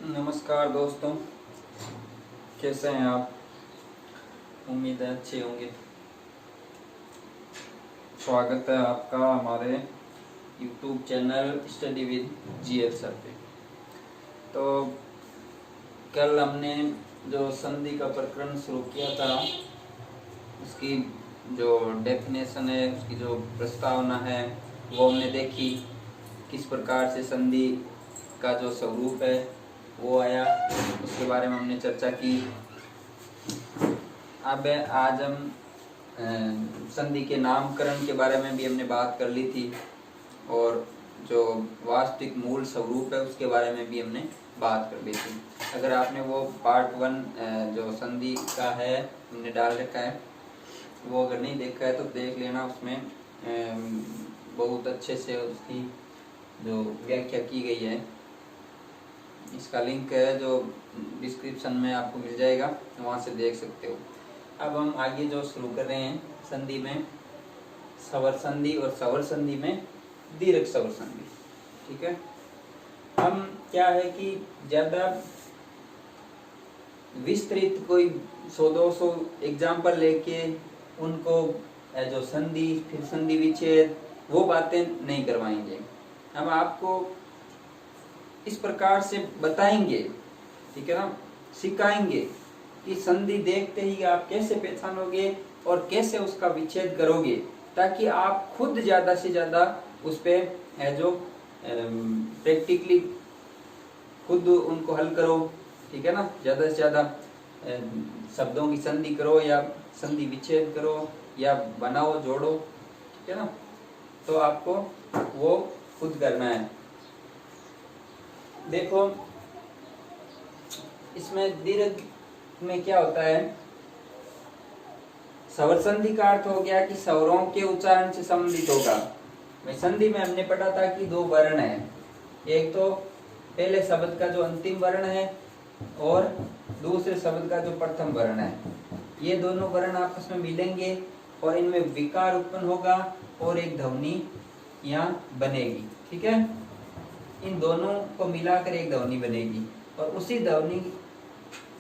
नमस्कार दोस्तों, कैसे हैं आप? उम्मीद है अच्छे होंगे। स्वागत है आपका हमारे YouTube channel study with GL sir पे। तो कल हमने जो संधि का प्रकरण शुरू किया था, उसकी जो डेफिनेशन है, उसकी जो प्रस्तावना है, वो हमने देखी। किस प्रकार से संधि का जो स्वरूप है वो आया, उसके बारे में हमने चर्चा की। अब आज हम संधि के नामकरण के बारे में भी हमने बात कर ली थी, और जो वास्तविक मूल स्वरूप है उसके बारे में भी हमने बात कर ली थी। अगर आपने वो पार्ट 1 जो संधि का है हमने डाल रखा है, वो अगर नहीं देखा है तो देख लेना। उसमें बहुत अच्छे से उसकी जो व्याख्या की गई है, इसका लिंक है जो डिस्क्रिप्शन में आपको मिल जाएगा, वहाँ से देख सकते हो। अब हम आगे जो शुरू कर रहे हैं, संधि में स्वर संधि और स्वर संधि में दीर्घ स्वर संधि। ठीक है, हम क्या है कि ज्यादा विस्तृत कोई 100-200 एग्जाम्पल लेके उनको जो संधि फिर संधि विच्छेद वो बातें नहीं करवाएंगे। हम आपको इस प्रकार से बताएंगे, ठीक है ना, सिखाएंगे कि संधि देखते ही आप कैसे पहचानोगे और कैसे उसका विच्छेद करोगे, ताकि आप खुद ज्यादा से ज्यादा उस पे जो प्रैक्टिकली खुद उनको हल करो। ठीक है ना, ज्यादा से ज्यादा शब्दों की संधि करो या संधि विच्छेद करो या बनाओ जोड़ो। ठीक है ना, तो आपको वो खुद करना है। देखो, इसमें दीर्घ में क्या होता है, स्वर संधि का अर्थ हो गया कि स्वरों के उच्चारण से संबंधित होगा। संधि में हमने पढ़ा था कि 2 वर्ण है, एक तो पहले शब्द का जो अंतिम वर्ण है और दूसरे शब्द का जो प्रथम वर्ण है। ये दोनों वर्ण आपस में मिलेंगे और इनमें विकार उत्पन्न होगा और एक ध्वनि यहाँ बनेगी। ठीक है, इन दोनों को मिलाकर एक ध्वनि बनेगी, और उसी ध्वनि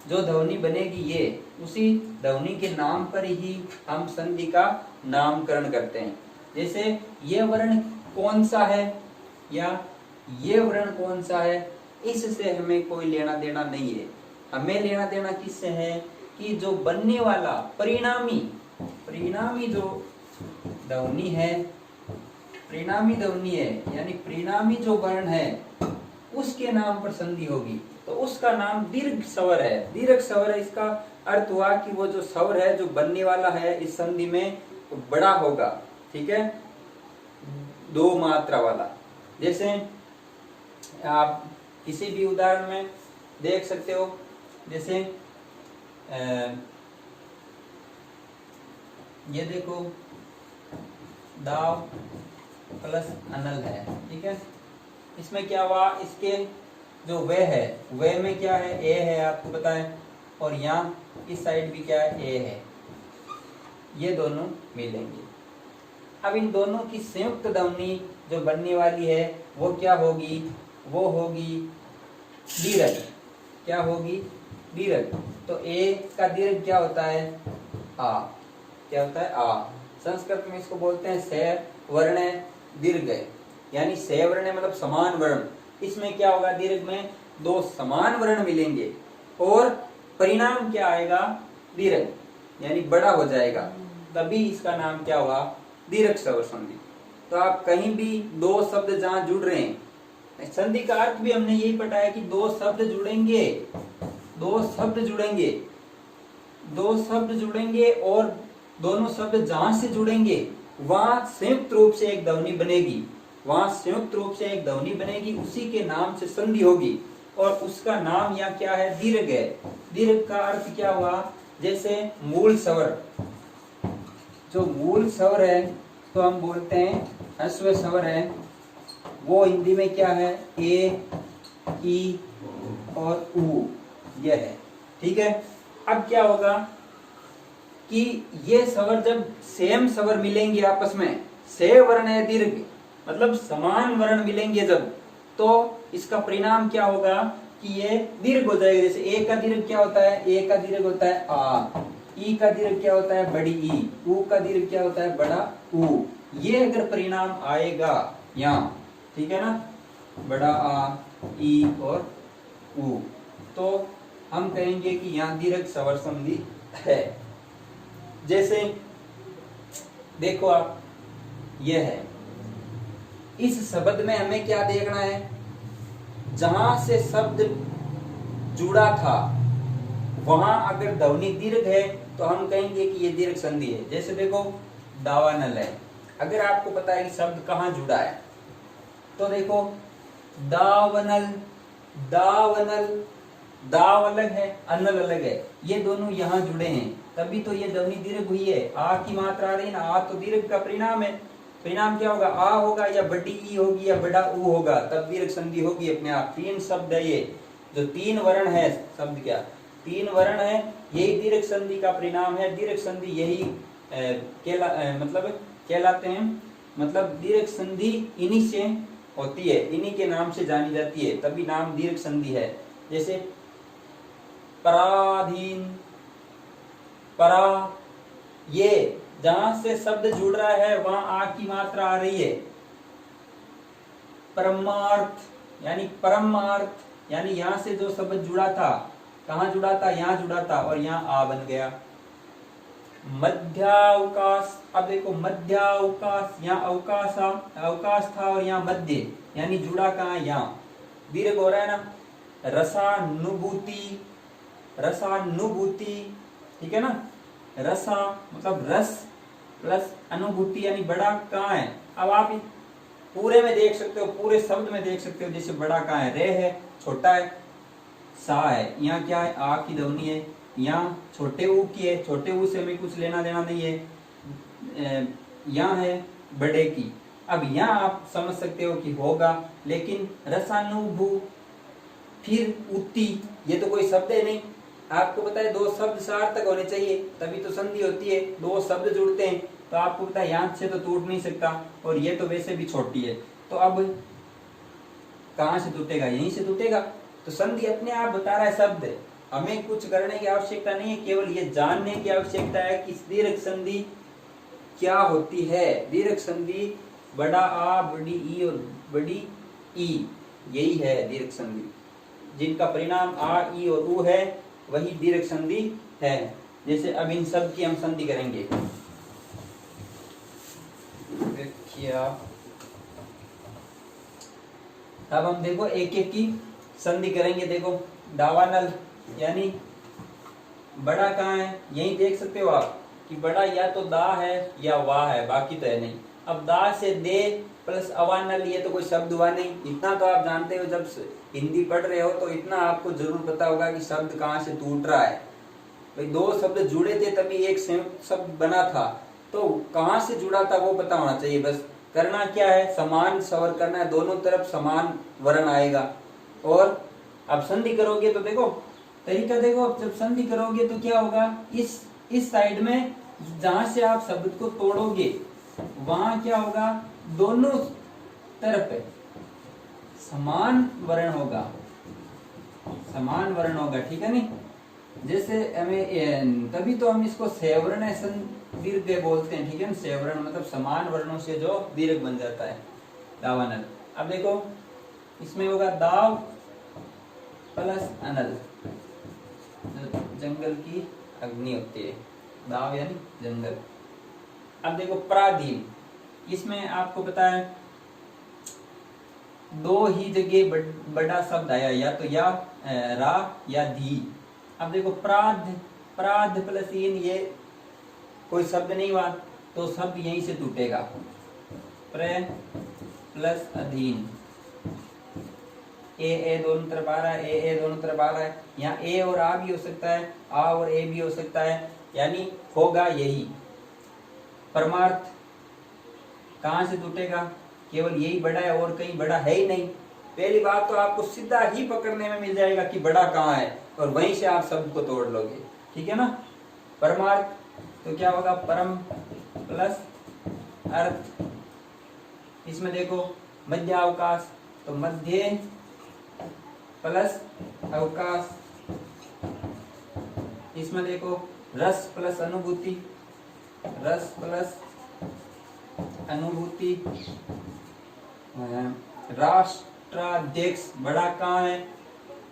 जो ध्वनि बनेगी, ये उसी ध्वनि के नाम पर ही हम संधि का नामकरण करते हैं। जैसे ये वर्ण कौन सा है या ये वर्ण कौन सा है, इससे हमें कोई लेना देना नहीं है। हमें लेना देना किससे है कि जो बनने वाला परिणामी जो ध्वनि है, परिणामी ध्वनि है, यानी परिणामी जो वर्ण है उसके नाम पर संधि होगी, तो उसका नाम दीर्घ स्वर है। दीर्घ स्वर है, इसका अर्थ हुआ कि वो जो स्वर है जो बनने वाला है इस संधि में तो बड़ा होगा। ठीक है, 2 मात्रा वाला। जैसे आप किसी भी उदाहरण में देख सकते हो, जैसे ये देखो, दाव प्लस अनल है। ठीक है, इसमें क्या हुआ, इसके जो वे है, वे में क्या है, ए है, आपको पता है, और यहाँ इस साइड भी क्या है, ए है। ये दोनों मिलेंगे। अब इन दोनों की संयुक्त ध्वनि जो बनने वाली है वो क्या होगी, वो होगी दीर्घ। क्या होगी, दीर्घ। तो ए का दीर्घ क्या होता है, आ। क्या होता है, आ। संस्कृत में इसको बोलते हैं स वर्ण दीर्घ, यानी स वर्ण मतलब समान वर्ण। इसमें क्या होगा, दीर्घ में 2 समान वर्ण मिलेंगे और परिणाम क्या आएगा, दीर्घ, यानी बड़ा हो जाएगा, तभी इसका नाम क्या हुआ, दीर्घ स्वर संधि। तो आप कहीं भी 2 शब्द जहां जुड़ रहे हैं, संधि का अर्थ भी हमने यही पढ़ा है कि 2 शब्द जुड़ेंगे, 2 शब्द जुड़ेंगे, 2 शब्द जुड़ेंगे, और दोनों शब्द जहां से जुड़ेंगे वहां संयुक्त रूप से एक ध्वनि बनेगी, वहां संयुक्त रूप से एक ध्वनि बनेगी, उसी के नाम से संधि होगी, और उसका नाम यहाँ क्या है, दीर्घ है। दीर्घ का अर्थ क्या हुआ, जैसे मूल स्वर, जो मूल स्वर है तो हम बोलते हैं ह्रस्व स्वर है, वो हिंदी में क्या है, ए, ई और ऊ, यह है। ठीक है, अब क्या होगा कि ये स्वर जब सेम स्वर मिलेंगे आपस में, से वर्ण है दीर्घ, मतलब समान वर्ण मिलेंगे जब, तो इसका परिणाम क्या होगा कि ये दीर्घ हो जाएगा। जैसे ए का दीर्घ क्या होता है, ए का दीर्घ होता है आ, ई का दीर्घ क्या होता है बड़ी ई, ऊ का दीर्घ क्या होता है बड़ा ऊ। ये अगर परिणाम आएगा यहाँ, ठीक है ना, बड़ा आ, ई और ऊ, तो हम कहेंगे कि यहाँ दीर्घ स्वर संधि है। जैसे देखो आप, यह है, इस शब्द में हमें क्या देखना है, जहां से शब्द जुड़ा था वहां अगर ध्वनि दीर्घ है तो हम कहेंगे कि ये दीर्घ संधि है। जैसे देखो दावानल है, अगर आपको पता है कि शब्द कहाँ जुड़ा है, तो देखो दावनल, दावनल, दाव अलग है, अनल अलग है, ये दोनों यहाँ जुड़े हैं, तभी तो ये ध्वनि दीर्घ हुई है। आ की मात्रा आ रही है ना, आ तो दीर्घ का परिणाम है। परिणाम क्या होगा, आ होगा या बड़ी ई होगी या बड़ा ऊ होगा, तब दीर्घ संधि होगी अपने आप। तीन शब्द है ये, जो तीन वर्ण है, शब्द क्या तीन वर्ण है, यही दीर्घ संधि का परिणाम है। दीर्घ संधि यही मतलब कहलाते हैं, मतलब दीर्घ संधि इन्हीं से होती है, इन्हीं के नाम से जानी जाती है, तभी नाम दीर्घ संधि है। जैसे पराधीन, परा, ये जहां से शब्द जुड़ रहा है वहां आ की मात्रा आ रही है। परमार्थ यानी परमार्थ, यानी यहां से जो शब्द जुड़ा था, कहां जुड़ा था, यहां जुड़ा था और यहां आ बन गया। मध्यावकाश, अब देखो मध्यावकाश, यहाँ अवकाश अवकाश था और यहाँ मध्य, यानी जुड़ा कहाँ, यहाँ दीर्घ हो रहा है ना। रसानुभूति, रसानुभूति, ठीक है ना, रसा मतलब रस प्लस अनुभूति यानी बड़ा कहाँ है। अब आप पूरे में देख सकते हो, पूरे शब्द में देख सकते हो, जैसे बड़ा कहाँ है, रे है, छोटा है, सा है, यहाँ क्या है, आ की ध्वनि है, यहाँ छोटे ऊ की है, छोटे ऊ से हमें कुछ लेना देना नहीं है, यहाँ है बड़े की। अब यहाँ आप समझ सकते हो कि होगा, लेकिन रसानुभू, फिर उति, ये तो कोई शब्द है नहीं। आपको पता है दो शब्द सार्थक होने चाहिए तभी तो संधि होती है, दो शब्द जुड़ते हैं, तो आपको पता है यहाँ से तो टूट नहीं सकता, और ये तो वैसे भी छोटी है, तो अब कहाँ से टूटेगा, यहीं से टूटेगा। तो संधि अपने आप बता रहा है शब्द, हमें कुछ करने की आवश्यकता नहीं है, केवल ये जानने की आवश्यकता है कि दीर्घ संधि क्या होती है। दीर्घ संधि बड़ा आ, बड़ी ई और बड़ी ई, यही है दीर्घ संधि। जिनका परिणाम आ, ई और ऊ है वही दीर्घ संधि है। जैसे अब इन सब की हम संधि करेंगे, देखिए अब हम देखो एक एक की संधि करेंगे। देखो दावानल, यानी बड़ा कहाँ है, यही देख सकते हो आप कि बड़ा या तो दा है या वाह है, बाकी तो है नहीं। अब दा से दे प्लस अवानल, ये तो कोई शब्द हुआ नहीं। इतना तो आप जानते हो, जब हिंदी पढ़ रहे हो तो इतना आपको जरूर पता होगा कि शब्द कहाँ से टूट रहा है। भाई दो शब्द जुड़े थे तभी एक संयुक्त शब्द बना था, तो कहाँ से जुड़ा था वो पता होना चाहिए। बस करना क्या है, समान स्वर करना है, दोनों तरफ समान वर्ण आएगा। और अब संधि करोगे तो देखो तरीका, देखो जब संधि करोगे तो क्या होगा, इस साइड में जहां से आप शब्द को तोड़ोगे वहां क्या होगा, दोनों तरफ समान वर्ण होगा, समान वर्ण होगा, ठीक है नहीं। जैसे हमें तभी तो हम इसको सेवर्ण दीर्घ बोलते हैं, ठीक है ना। सेवर्ण मतलब समान वर्णों से जो दीर्घ बन जाता है, दावानल। अब देखो इसमें होगा दाव प्लस अनल, जंगल की अग्नि होती है, दाव यानी जंगल। अब देखो प्राधीन, इसमें आपको पता है दो ही जगह बड़ा शब्द आया, या तो या रा या धी। अब देखो प्राध, प्राध प्लस इन, ये कोई शब्द नहीं हुआ तो शब्द यहीं से टूटेगा। प्र प्लस अधीन, ए दोनों तरफ आ रहा है, ए दोनों तरफ आ रहा है, यहाँ ए और आ भी हो सकता है, आ और ए भी हो सकता है, यानी होगा यही। परमार्थ कहां से टूटेगा, केवल यही बड़ा है और कहीं बड़ा है ही नहीं। पहली बात तो आपको सीधा ही पकड़ने में मिल जाएगा कि बड़ा कहाँ है, और वहीं से आप शब्द को तोड़ लोगे, ठीक है ना। परमार्थ तो क्या होगा, परम प्लस अर्थ। इसमें देखो मध्यावकाश, तो मध्य प्लस अवकाश, इसमें देखो रस प्लस अनुभूति, रस प्लस अनुभूति, राष्ट्राध्यक्ष बड़ा कहाँ है,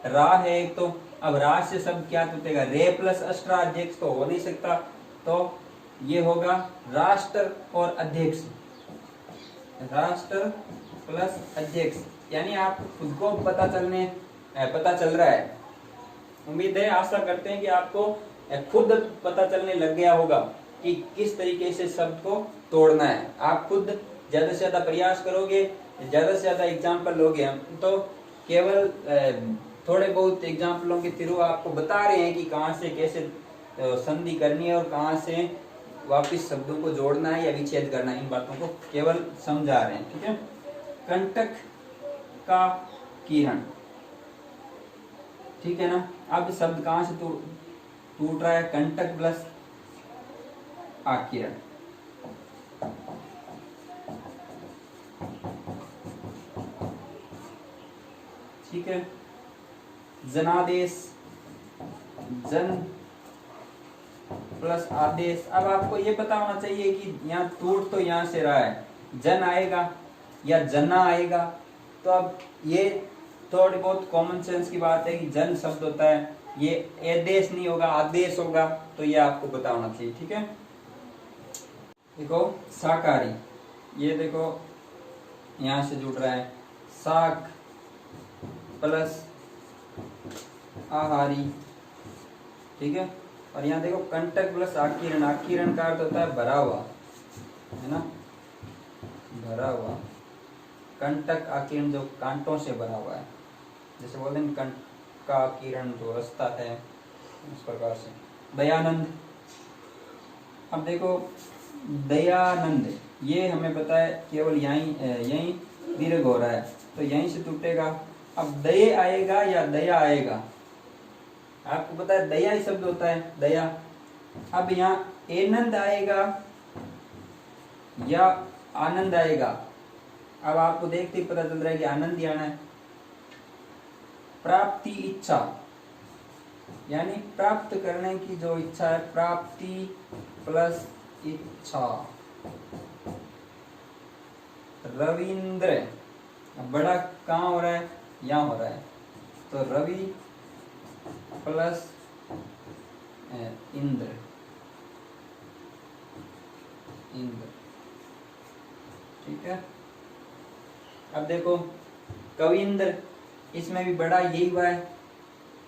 रा है एक तो, अब रा से शब्द क्या टूटेगा, रे प्लस अष्ट्राध्यक्ष तो हो नहीं सकता, तो ये होगा राष्ट्र और अध्यक्ष, राष्ट्र प्लस अध्यक्ष, यानी आप खुद को पता चल रहा है। उम्मीद है, आशा करते हैं कि आपको खुद पता चलने लग गया होगा कि किस तरीके से शब्द को तोड़ना है। आप खुद ज्यादा से ज्यादा प्रयास करोगे, ज्यादा से ज्यादा एग्जाम्पल लोगे, हम तो केवल थोड़े बहुत एग्जाम्पलों के थ्रू आपको बता रहे हैं कि कहाँ से कैसे संधि करनी है और कहाँ से वापिस शब्दों को जोड़ना है या विच्छेद करना है, इन बातों को केवल समझा रहे हैं। ठीक है, कंटक का किरण, ठीक है ना। अब शब्द कहाँ से टूट रहा है, कंटक प्लस आकिरण, ठीक है। जनादेश, जन प्लस आदेश। अब आपको ये पता होना चाहिए कि यहाँ टूट तो यहाँ से रहा है, जन आएगा या जना आएगा, तो अब ये थोड़ी बहुत कॉमन सेंस की बात है कि जन शब्द होता है, ये आदेश नहीं होगा, आदेश होगा, तो ये आपको पता होना चाहिए। ठीक है, देखो शाकाहारी, ये देखो यहां से जुड़ रहा है, शाक प्लस आहारी, ठीक है। और यहाँ देखो कंटक प्लस आकीर्ण, आकीर्ण का अर्थ होता है भरा हुआ, है ना, भरा हुआ। कंटक आकीर्ण जो कांटों से भरा हुआ है, जैसे बोलते हैं कंट का आकीर्ण जो रास्ता है, उस प्रकार से। दयानंद, अब देखो दयानंद, ये हमें पता है केवल यहीं दीर्घ हो रहा है, तो यहीं से टूटेगा। अब दये आएगा या दया आएगा, आपको पता है दया ही शब्द होता है, दया। अब यहाँ एनंद आएगा या आनंद आएगा, अब आपको देखते ही पता चल रहा है कि आनंद ही आना है। प्राप्ति इच्छा, यानी प्राप्त करने की जो इच्छा है, प्राप्ति प्लस इच्छा। रविंद्र, बड़ा कहाँ हो रहा है, यहाँ हो रहा है, तो रवि प्लस इंद्र, इंद्र, ठीक है। अब देखो कविंद्र, इसमें भी बड़ा यही हुआ है,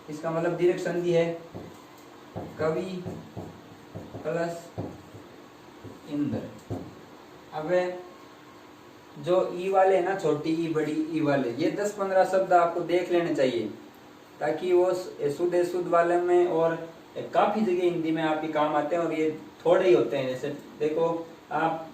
इसका मतलब दीर्घ संधि है, कवि प्लस इंद्र। अब जो ई वाले है ना, छोटी ई बड़ी ई वाले, ये 10-15 शब्द आपको देख लेने चाहिए, ताकि वो शुद्ध वाले में और काफी जगह हिंदी में आपके काम आते हैं, और ये थोड़े ही होते हैं। जैसे देखो आप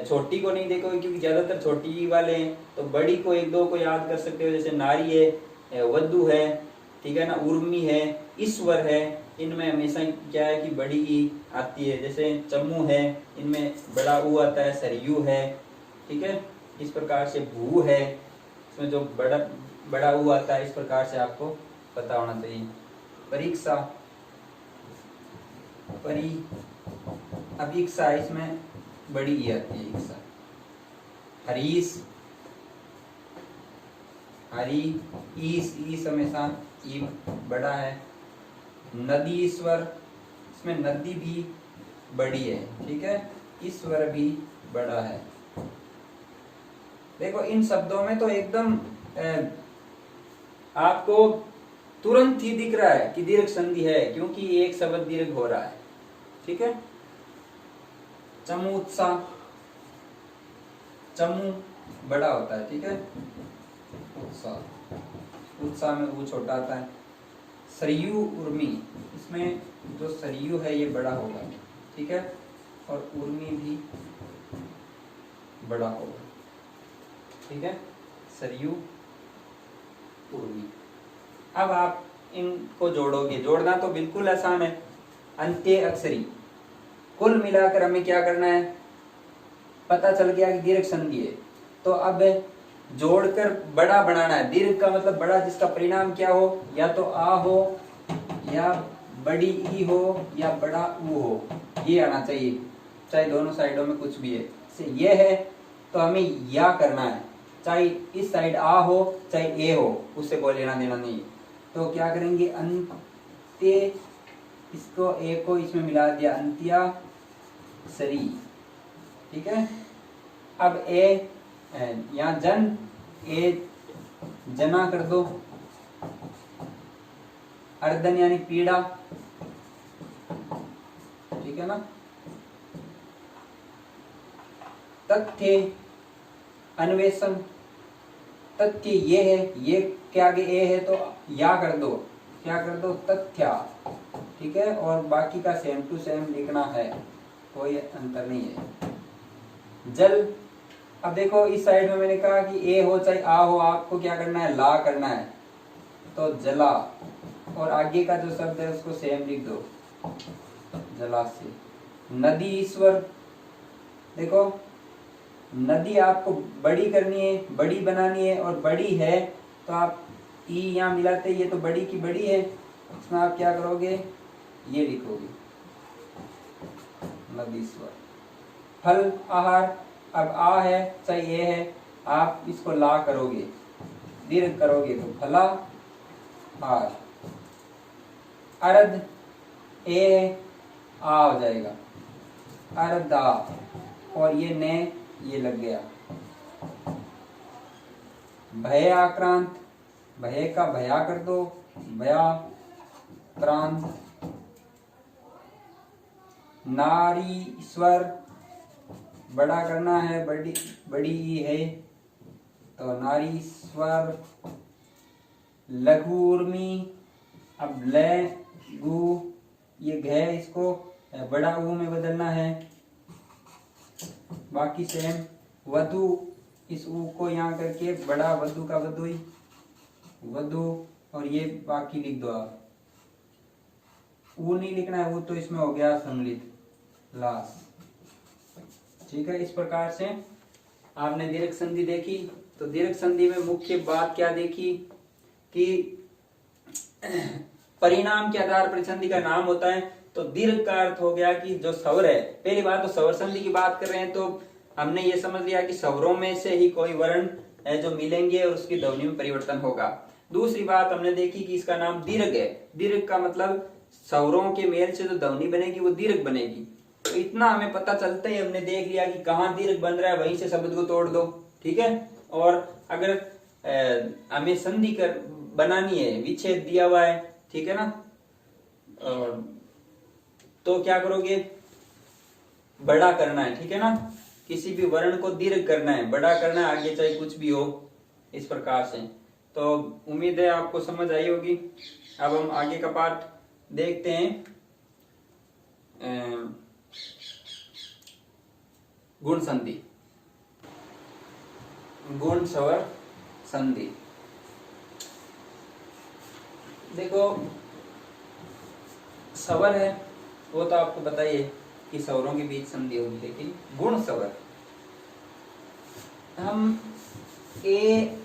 छोटी को नहीं देखोगे क्योंकि ज्यादातर छोटी ई वाले हैं, तो बड़ी को 1-2 को याद कर सकते हो, जैसे नारी है, वधु है, ठीक है ना, उर्मी है, ईश्वर है, इनमें हमेशा क्या है कि बड़ी ई आती है। जैसे चम्मू है, इनमें बड़ा ऊ आता है, सरयू है, ठीक है। इस प्रकार से भू है, इसमें जो बड़ा ऊ आता है, इस प्रकार से आपको पता होना चाहिए। परीक्षा, अभिक्षा, इसमें बड़ी ई आती है, इक्षा। हरीश, हरी, ईस हमेशा ई बड़ा है। नदीश्वर, इसमें नदी भी बड़ी है, ठीक है, ईश्वर भी बड़ा है। देखो इन शब्दों में तो एकदम आपको तुरंत ही दिख रहा है कि दीर्घ संधि है, क्योंकि एक शब्द दीर्घ हो रहा है, ठीक है। चमूत्सा, चमू बड़ा होता है, ठीक है, उत्साह में वो छोटा आता है। सरयू उर्मी, इसमें जो सरयू है ये बड़ा होगा, ठीक है, और उर्मी भी बड़ा होगा, ठीक है, सरयू उर्मी। अब आप इनको जोड़ोगे, जोड़ना तो बिल्कुल आसान है, अंत्य अक्षरी। कुल मिलाकर हमें क्या करना है, पता चल गया कि दीर्घ संधि है, तो अब जोड़कर बड़ा बनाना है। दीर्घ का मतलब बड़ा, जिसका परिणाम क्या हो, या तो आ हो, या बड़ी ई हो, या बड़ा ऊ हो, ये आना चाहिए, चाहे दोनों साइडों में कुछ भी है। ये है तो हमें या करना है, चाहे इस साइड आ हो चाहे ए हो, उससे कोई लेना देना नहीं। तो क्या करेंगे, अंत्य, इसको ए को इसमें मिला दिया, अंत्या सरी, ठीक है। अब ए यहाँ जन, ए जना कर दो, अर्धन यानी पीड़ा, ठीक है ना। तथ्य अन्वेषण, तथ्य ये है, ये के आगे ए है तो या कर दो, क्या कर दो, तथ्या, ठीक है। और बाकी का सेम टू सेम लिखना है, कोई अंतर नहीं है। जल, अब देखो इस साइड में मैंने कहा कि ए हो चाहे आ हो, आपको क्या करना है, ला करना है, तो जला, और आगे का जो शब्द है उसको सेम लिख दो, जला से। नदी ईश्वर, देखो नदी आपको बड़ी करनी है, बड़ी बनानी है, और बड़ी है तो आप ई यहाँ मिलाते, ये तो बड़ी की बड़ी है, उसमें आप क्या करोगे, ये लिखोगे नदीश्वर। फल आहार, अब आ है चाहे ये है, आप इसको ला करोगे, दीर्घ करोगे तो फला आर। अर्ध ए है, आ हो जाएगा, अर्धा, और ये ने ये लग गया। भय आक्रांत, भय का भया कर दो, भया क्रांत। नारी स्वर, बड़ा करना है, बड़ी बड़ी है तो नारी स्वर। लघु उर्मी, अब ले गु, ये घ, इसको बड़ा ऊ में बदलना है, बाकी सेम। वधु, इस ऊ को यहाँ करके बड़ा वधु का वधुई, वधु, और ये बाकी लिख दो आप, ऊ नहीं लिखना है, वो तो इसमें हो गया सम्मिलित, लास, ठीक है। इस प्रकार से आपने दीर्घ संधि देखी। तो दीर्घ संधि में मुख्य बात क्या देखी कि परिणाम के आधार पर संधि का नाम होता है। तो दीर्घ का अर्थ हो गया कि जो स्वर है, पहली बात तो स्वर संधि की बात कर रहे हैं, तो हमने ये समझ लिया कि स्वरों में से ही कोई वर्ण है जो मिलेंगे और उसकी ध्वनि में परिवर्तन होगा। दूसरी बात हमने देखी कि इसका नाम दीर्घ है। दीर्घ का मतलब स्वरों के मेल से जो ध्वनि बनेगी वो दीर्घ बनेगी। तो इतना हमें पता चलता ही हमने देख लिया कि कहाँ दीर्घ बन रहा है, वहीं से शब्द को तोड़ दो, ठीक है। और अगर हमें संधि कर बनानी है, विच्छेद दिया हुआ है, ठीक है ना, तो क्या करोगे, बड़ा करना है, ठीक है ना, किसी भी वर्ण को दीर्घ करना है, बड़ा करना है, आगे चाहे कुछ भी हो, इस प्रकार से। तो उम्मीद है आपको समझ आई होगी। अब हम आगे का पाठ देखते हैं, गुण संधि, गुण स्वर संधि। देखो स्वर है वो तो आपको बताइए कि स्वरों के बीच संधि होगी, लेकिन गुण स्वर हम ए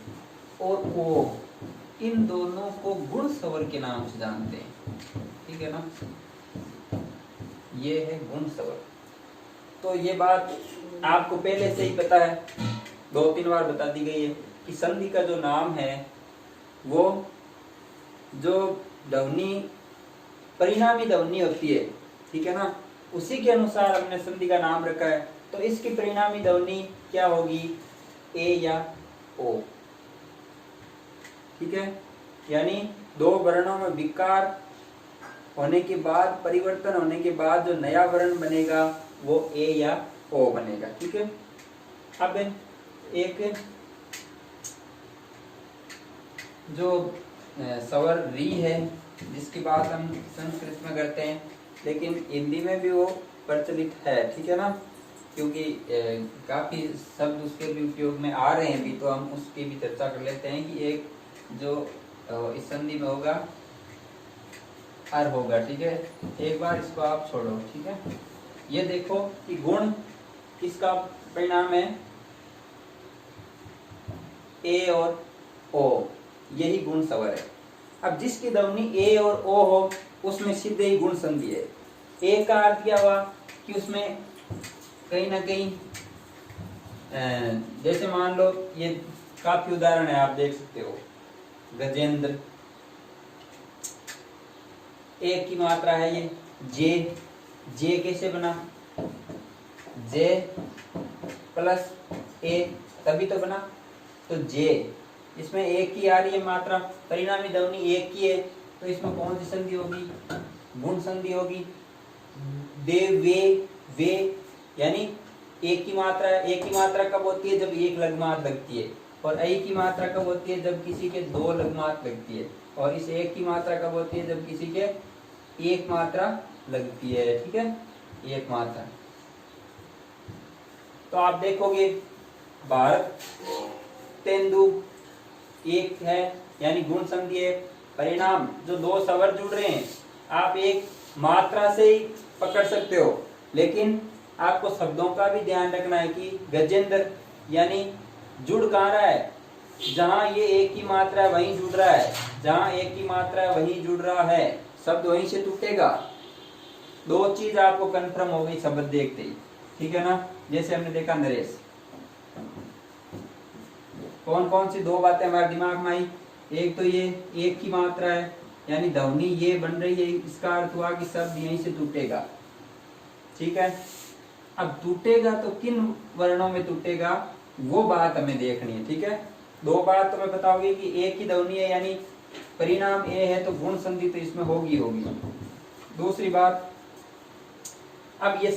और ओ, इन दोनों को गुण स्वर के नाम से जानते हैं, ठीक है ना। ये है गुण स्वर। तो ये बात आपको पहले से ही पता है, 2-3 बार बता दी गई है कि संधि का जो नाम है वो जो ध्वनि, परिणामी ध्वनि होती है, ठीक है ना, उसी के अनुसार हमने संधि का नाम रखा है। तो इसकी परिणामी ध्वनि क्या होगी, ए या ओ, ठीक है। यानी दो वर्णों में विकार होने के बाद, परिवर्तन होने के बाद जो नया वर्ण बनेगा वो ए या ओ बनेगा, ठीक है। अब एक जो स्वर री है, जिसकी बात हम संस्कृत में करते हैं, लेकिन हिंदी में भी वो प्रचलित है, ठीक है ना, क्योंकि काफी शब्द उसके भी उपयोग में आ रहे हैं अभी, तो हम उसकी भी चर्चा कर लेते हैं कि एक जो इस संधि में होगा हर होगा, ठीक है। एक बार इसको आप छोड़ो, ठीक है। ये देखो कि गुण किसका परिणाम है, ए और ओ, यही गुण स्वर है। अब जिसकी ध्वनि ए और ओ हो उसमें सीधे ही गुण संधि है। ए का अर्थ क्या हुआ कि उसमें कहीं ना कहीं जैसे मान लो, ये काफी उदाहरण है, आप देख सकते हो। गजेंद्र, ए की मात्रा है ये। जे, जे कैसे बना? जे प्लस ए, तभी तो बना। तो जे, इसमें एक की आ रही है मात्रा, परिणामी ध्वनि एक की है, तो इसमें कौन सी संधि होगी? गुण संधि होगी। दे, वे, यानी एक की मात्रा है। एक की मात्रा कब होती है? जब एक लगमात लगती है। और ऐ की मात्रा कब होती है? जब किसी के दो लगमात लगती है। और इस एक की मात्रा कब होती है? जब किसी के एक मात्रा लगती है। ठीक है, एक मात्रा। तो आप देखोगे भारत, तेंदु एक है, यानी गुण संधि है। परिणाम, जो दो स्वर जुड़ रहे हैं, आप एक मात्रा से ही पकड़ सकते हो, लेकिन आपको शब्दों का भी ध्यान रखना है कि गजेंद्र यानी जुड़ कहाँ रहा है? जहां ये एक की मात्रा है वहीं जुड़ रहा है, जहां एक की मात्रा है वहीं जुड़ रहा है, शब्द वहीं से टूटेगा। दो चीज आपको कंफर्म हो गई शब्द देखते ही, ठीक है ना? जैसे हमने देखा नरेश, कौन कौन सी दो बातें हमारे दिमाग में आई? एक तो ये एक की मात्रा है, यानी ध्वनि ये बन रही है, इसका अर्थ हुआ कि शब्द यहीं से टूटेगा। ठीक है, अब टूटेगा तो किन वर्णों में टूटेगा, वो बात हमें देखनी है। ठीक है, दो बात तो मैं बताओगे कि एक ही ध्वनि है, यानी परिणाम ए है, तो गुण संधि तो इसमें होगी होगी। दूसरी बात, अब ये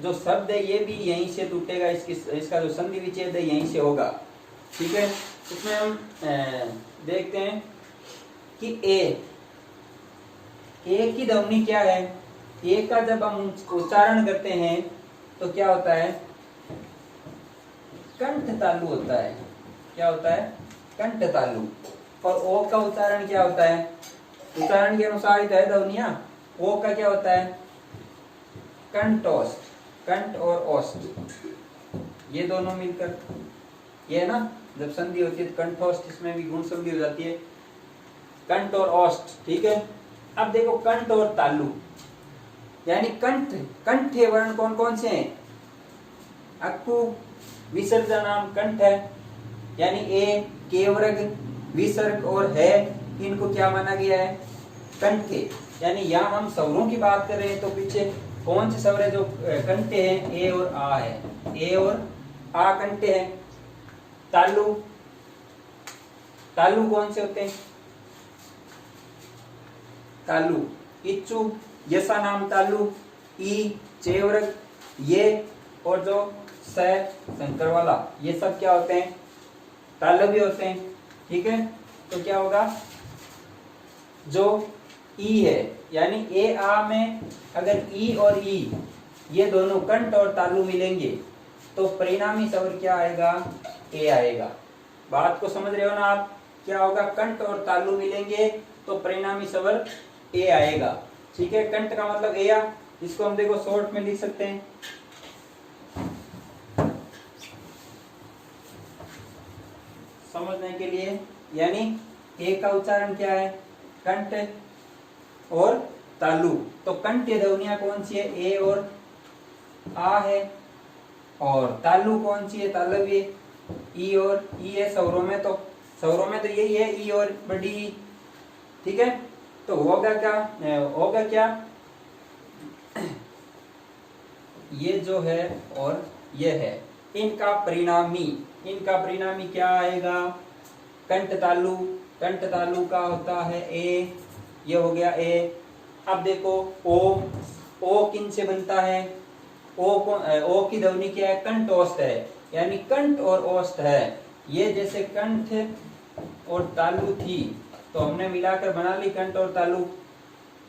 जो शब्द है ये भी यहीं से टूटेगा, इसका जो संधि विच्छेद है यहीं से होगा। ठीक है, इसमें हम देखते हैं कि ए की ध्वनि क्या है? ए का जब हम उच्चारण करते हैं तो क्या होता है? कंठ तालु होता है। क्या होता है? कंठ तालु। और ओ का उच्चारण क्या होता है? उच्चारण के अनुसार ही तो है ध्वनियां। ओ का क्या होता है? कंठोष्ठ। कंठ और ओष्ठ, ये दोनों मिलकर, ये है ना, जब संधि होती है तो कंठोष्ठ, इसमें भी गुण संधि हो जाती है, कंठ और ओष्ठ। ठीक है, अब देखो कंठ और तालु, यानी कंठ, कंठे वर्ण कौन कौन से हैं? अक्कु, विसर्जन नाम कंठ है, यानी ए, केवरग, विसर्ग और है, इनको क्या माना गया है? कंठे। यानी यहां हम स्वरों की बात कर रहे हैं, तो पीछे कौन से स्वर है जो कंठे हैं? ए और आ है, ए और आ कंठे हैं। तालु, तालु कौन से होते हैं? तालु, इच्चु, यसा नाम तालु, ई, चेवरक, ये और जो स, शंकर वाला, ये सब क्या होते हैं? तालव्य होते हैं। ठीक है, तो क्या होगा? जो ई है, यानी ए आ में अगर ई और ई ये दोनों कंठ और तालु मिलेंगे तो परिणामी स्वर क्या आएगा? ए आएगा। बात को समझ रहे हो ना आप? क्या होगा? कंठ और तालु मिलेंगे तो परिणामी स्वर ए आएगा। ठीक है, कंठ का मतलब ए आ, इसको हम देखो शॉर्ट में लिख सकते हैं, समझने के लिए। यानी ए का उच्चारण क्या है? कंठ और तालु। तो कंठ ध्वनियां कौन सी है? ए और आ है। और तालु कौन सी है? तालव्य, ई और ई है। स्वरों में तो यही है, ई और बड़ी ई। ठीक है, तो होगा क्या? ये जो है और ये है, इनका परिणामी क्या आएगा? कंठ तालु। कंठ तालु का होता है ए, ये हो गया ए। अब देखो ओ किन से बनता है? ओ की ध्वनि क्या है? कंठ ओष्ठ है, यानी कंठ और ओष्ठ है। ये जैसे कंठ और तालु थी तो हमने मिलाकर बना ली कंठ और तालु।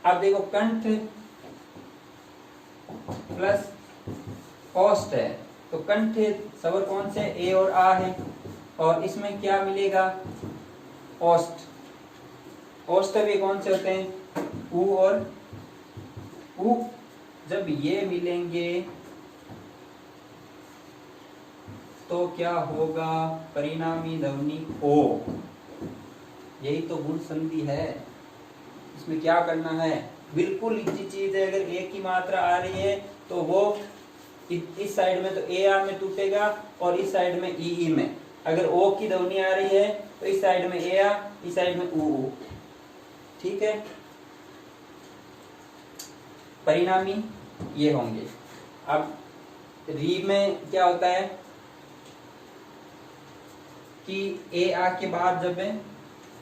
अब देखो कंठ प्लस ओष्ठ है, तो कंठ स्वर कौन से? ए और आ है। और इसमें क्या मिलेगा? ओष्ठ। ओष्ठ भी कौन से होते हैं? उ और उ। जब ये मिलेंगे तो क्या होगा, परिणामी ध्वनि ओ। यही तो गुण संधि है। इसमें क्या करना है, बिल्कुल इसी चीज है। अगर ए की मात्रा आ रही है तो वो इस साइड में तो ए आर में टूटेगा और इस साइड में ई में। अगर ओ की ध्वनि आ रही है तो इस साइड में ए आ, इस साइड में ऊ। ठीक है, परिणामी ये होंगे। अब री में क्या होता है कि ए आ के बाद जब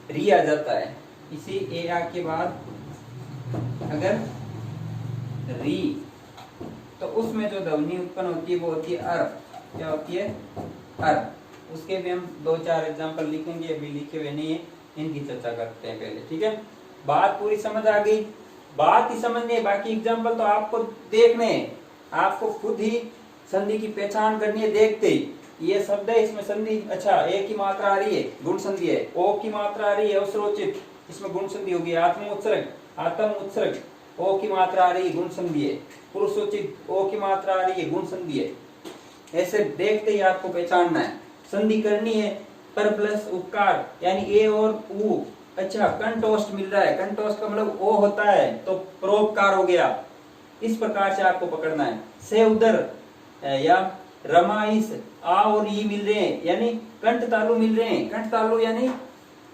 री आ जाता है, इसी ए आ के बाद अगर री, तो उसमें जो ध्वनि उत्पन्न होती है वो होती है अर। क्या होती है, अर। उसके भी हम 2-4 एग्जांपल लिखेंगे, अभी लिखे हुए नहीं है, इनकी चर्चा करते हैं पहले। ठीक है, बात पूरी समझ आ गई, बात ही समझनी है, बाकी एग्जांपल तो आपको देखने हैं, आपको खुद ही संधि की पहचान करनी है देखते ही। ये शब्द है, इसमें संधि, अच्छा ए की मात्रा आ रही है, गुण संधि है। ओ की मात्रा आ रही है, अवसरोचित, इसमें गुण संधि होगी। आत्म उत्सर्ग, आत्म उत्सर्ग, ओ की मात्रा आ रही है, गुण संधि है। पुरुषोचित, ओ की मात्रा आ रही है, गुण संधि है। ऐसे देखते ही आपको पहचानना है, संधि करनी है। पर प्लस उपकार यानी ए और ऊ। अच्छा, कंटोष्ट मिल रहा है, कंटोष्ट का मतलब ओ होता है तो परोपकार हो गया। इस प्रकार से आपको पकड़ना है। से उधर या रमाइस, आ और ई मिल रहे हैं यानी कंठ तालु मिल रहे हैं। कंठ तालु यानी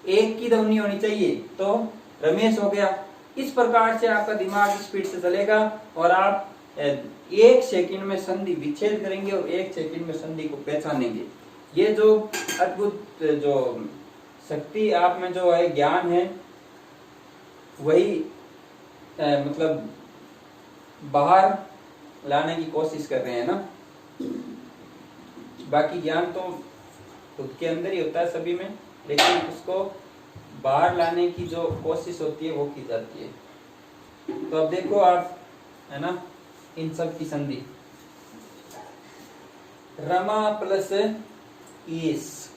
एक की ध्वनि होनी चाहिए, तो रमेश हो गया। इस प्रकार से आपका दिमाग स्पीड से चलेगा और आप 1 सेकंड में संधि विच्छेद करेंगे और 1 सेकंड में संधि को पहचानेंगे। ये जो अद्भुत जो शक्ति आप में जो है, ज्ञान है, वही मतलब बाहर लाने की कोशिश कर रहे हैं ना। बाकी ज्ञान तो खुद के अंदर ही होता है सभी में, लेकिन उसको बाहर लाने की जो कोशिश होती है वो की जाती है। तो अब देखो आप, है ना, इन सब की संधि रमा प्लस ईस,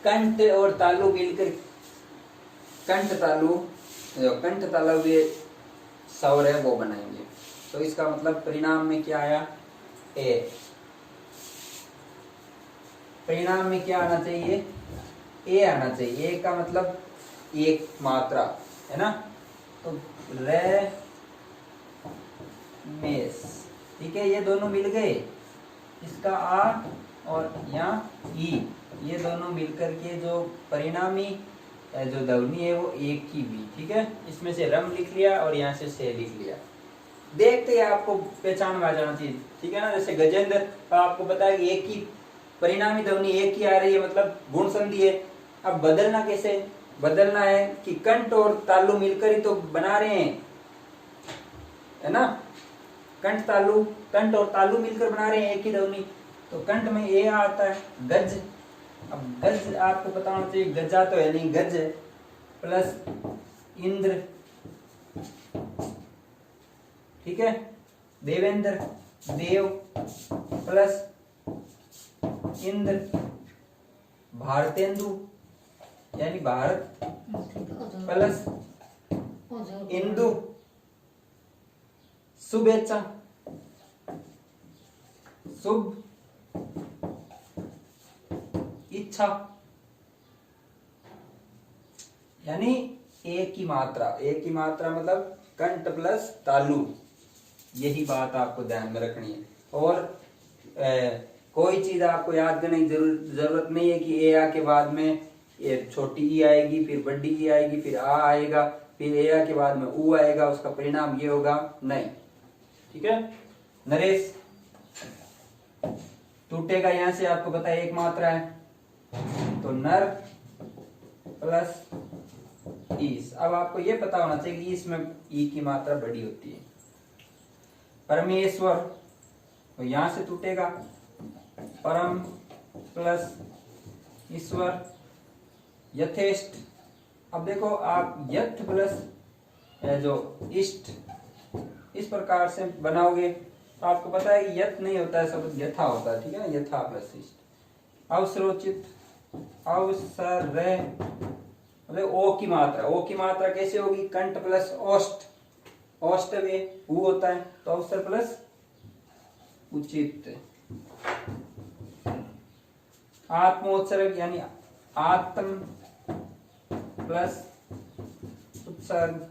कंठ और तालु मिलकर कंठ तालु, कंठ तालु ये स्वर है वो बनाएंगे। तो इसका मतलब परिणाम में क्या आया, ए। परिणाम में क्या आना चाहिए, ए आना चाहिए। ए का मतलब एक मात्रा है ना, तो रे मेस। ठीक है, ये दोनों मिल गए, इसका आ और यहाँ ई, ये दोनों मिलकर के जो परिणामी जो ध्वनि है वो एक ही भी। ठीक है, इसमें से रम लिख लिया और यहाँ से लिख लिया। देखते ही आपको पहचान में आ जाना चाहिए। ठीक है ना, जैसे गजेंद्र, आपको पता है कि एक ही परिणामी ध्वनि एक ही आ रही है, मतलब गुण संधि है। अब बदलना कैसे, बदलना है कि कंठ और तालु मिलकर ही तो बना रहे हैं, है ना। कंठ तालु, कंठ और तालु मिलकर बना रहे हैं एक ही ध्वनि, तो कंठ में ए आता है, गज। अब गज आपको पता होना चाहिए, गजा तो है नहीं, गज प्लस इंद्र। ठीक है, देवेंद्र, देव प्लस इंद्र, भारतेंदु यानी भारत प्लस इंदु, शुभेच्छा, शुभ इच्छा, यानी एक की मात्रा। एक की मात्रा मतलब कंठ प्लस तालु, यही बात आपको ध्यान में रखनी है। और कोई चीज आपको याद करने की जरूरत नहीं है कि ए आ के बाद में ये छोटी ई आएगी, फिर बड़ी ई आएगी, फिर आ आएगा, फिर ए आ के बाद में ऊ आएगा, उसका परिणाम ये होगा, नहीं। ठीक है, नरेश टूटेगा यहां से, आपको पता है एक मात्रा है, तो नर प्लस ईस। अब आपको ये पता होना चाहिए कि इसमें ई की मात्रा बड़ी होती है। परमेश्वर, तो यहां से टूटेगा, परम प्लस ईश्वर, यथेष्ट। अब देखो आप यथ प्लस जो इष्ट, इस प्रकार से बनाओगे तो आपको पता है कि यथ नहीं होता है, शब्द यथा होता है। ठीक है ना, यथा प्लस इष्ट। अवसरोचित, अवसर, मतलब ओ की मात्रा। ओ की मात्रा कैसे होगी, कंठ प्लस ओष्ठ, ओष्ठ वे ऊ होता है, तो अवसर प्लस उचित। आत्मोत्सर्ग यानी आत्म प्लस उत्सर्ग,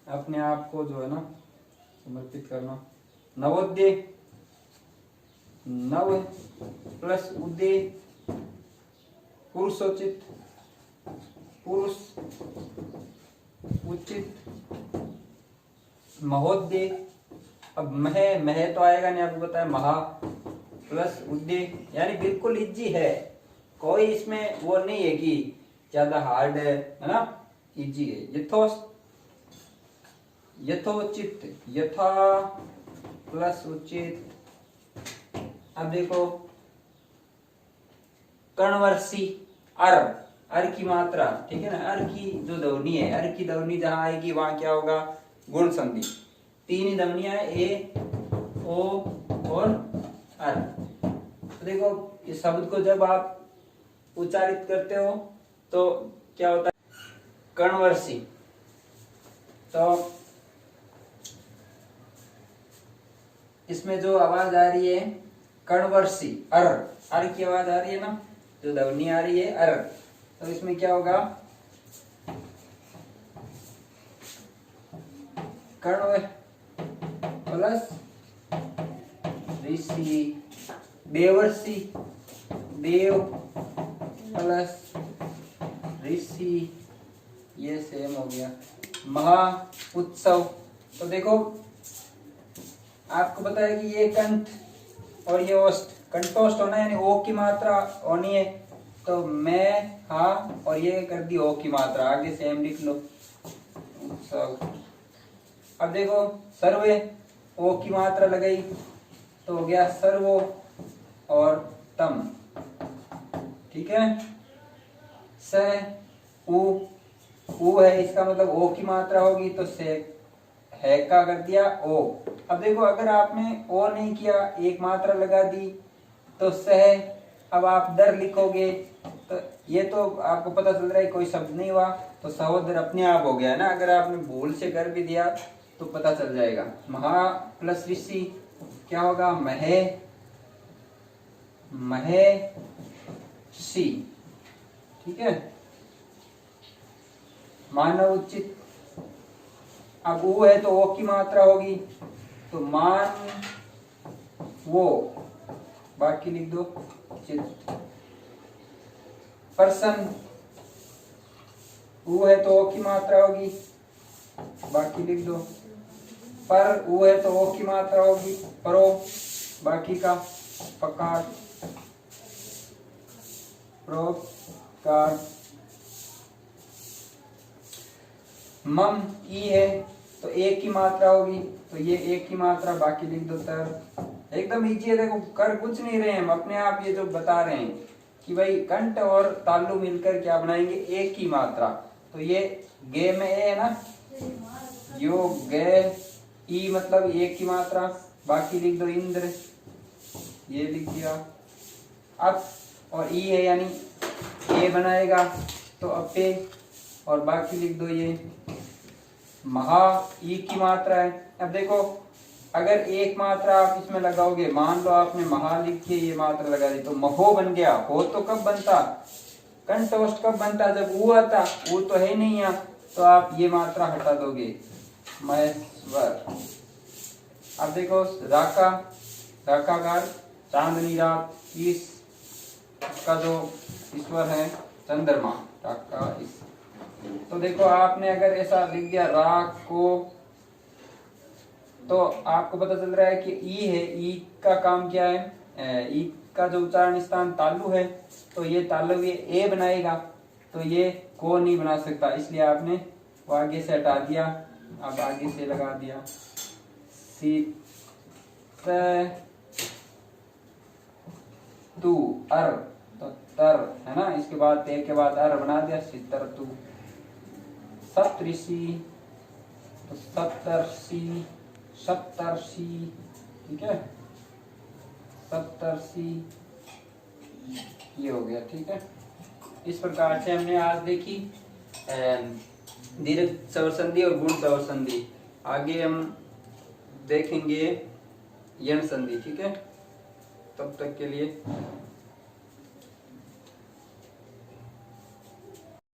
अपने आप को जो है ना समर्पित करना। नवोदय, नव प्लस उदय, पुरुषोचित, पुरुष उचित। महोदय, अब मह तो आएगा नहीं, आपको पता है, महा प्लस उदय यानी बिल्कुल इजी है, कोई इसमें वो नहीं है कि ज्यादा हार्ड है ना, इजी है। यथोचित, यथा प्लस उचित। अब देखो कर्णवर्षी, अर की मात्रा, ठीक है ना, अर की जो ध्वनि है, अर की ध्वनि जहां आएगी वहां क्या होगा, गुण संधि। तीन ही ध्वनियां है, ए, ओ और अर। तो देखो इस शब्द को जब आप उच्चारित करते हो तो क्या होता है, कर्णवर्षी। तो इसमें जो आवाज आ रही है कर्णवर्षी, अर की आवाज आ रही है ना, जो ध्वनि आ रही है अर, तो इसमें क्या होगा, कर्ण प्लस ऋषि। देवर्षि, देव प्लस ऋषि, ये सेम हो गया। महा उत्सव, तो देखो आपको पता है कि ये कंठ और ये ओष्ठ, कंठोष्ठ होना यानी ओ की मात्रा होनी है, तो मैं हा और ये कर दी ओ की मात्रा, आगे सेम लिख लो उत्सव। अब देखो सर्वे, ओ की मात्रा लगाई तो हो गया सर्वो और तम, ठीक है। स, उ है, इसका मतलब ओ की मात्रा होगी तो से है का कर दिया ओ। अब देखो अगर आपने ओ नहीं किया, एक मात्रा लगा दी तो सह, अब आप दर लिखोगे तो ये तो आपको पता चल रहा है कोई शब्द नहीं हुआ, तो सहोदर अपने आप हो गया ना। अगर आपने भूल से कर भी दिया तो पता चल जाएगा। महा प्लस ऋषि क्या होगा, महे, महे सी, ठीक है। मानव उचित, अब वो है तो ओ की मात्रा होगी तो मान वो, बाकी लिख दो चित। पर्सन, वो है तो ओ की मात्रा होगी, बाकी लिख दो। पर वो है तो ओ की मात्रा होगी, परो, बाकी का पकार, प्रोकार। मम, ई है तो एक की मात्रा होगी तो ये एक की मात्रा, बाकी लिख दो तर। एकदम इजी है, देखो कर कुछ नहीं रहे हैं हम, अपने आप ये जो बता रहे हैं कि भाई कंठ और तालु मिलकर क्या बनाएंगे, एक की मात्रा। तो ये गे में ए है ना, यो गे, ई मतलब एक की मात्रा, बाकी लिख दो इंद्र, ये लिख दिया। अब और ई है यानी ए बनाएगा तो अपे, और बाकी लिख दो ये महा, ई की मात्रा है। अब देखो अगर एक मात्रा आप इसमें लगाओगे, मान लो आपने महा लिख के ये मात्रा लगा दी तो महो बन गया। हो तो कब बनता, कंठोष्ठ कब बनता, जब वो आता, वो तो है नहीं यहाँ, तो आप ये मात्रा हटा दोगे, महेश्वर। अब देखो राका, राकाकार, चांदनी रात, इस का जो ईश्वर है चंद्रमा, राका इस। तो देखो आपने अगर ऐसा लिख दिया राक को, तो आपको पता चल रहा है कि ई है, ई का काम क्या है, ई का जो उच्चारण स्थान तालु है, तो ये तालु ये ए बनाएगा, तो ये को नहीं बना सकता, इसलिए आपने वो आगे से हटा दिया, अब आगे से लगा दिया तू अर, तो तर है ना, इसके बाद ते के बाद अर बना दिया, सितर तू। सप्तऋषि, तो सप्तर्षि, सप्तर्षि, ठीक है, सप्तर्षि, ये हो गया, ठीक है। इस प्रकार से हमने आज देखी दीर्घ स्वर संधि और गुण स्वर संधि। आगे हम देखेंगे यण संधि, ठीक है। तब तक के लिए